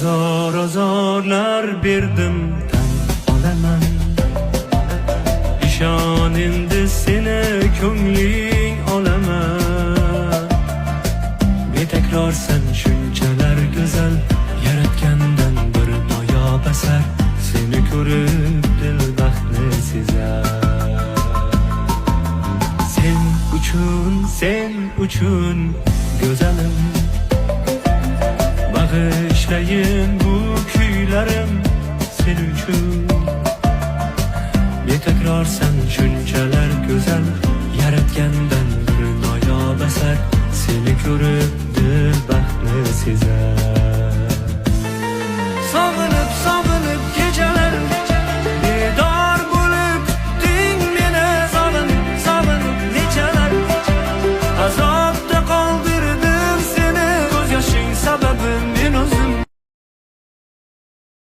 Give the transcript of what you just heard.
azorlar berdim tan olaman. İshon endi seni ko'ngling olaman. Betakrorsan shunchalar go'zal, yaratgandan bir noyob asar. Seni ko'rib dil baxtni sezar. Sen uchun go'zalim, bag'ishlayin bu kuylarim sen uchun. Betakrorsan shunchalar go'zal, yaratgandan bir noyob asar. Seni ko'rib dil baxtni sezar.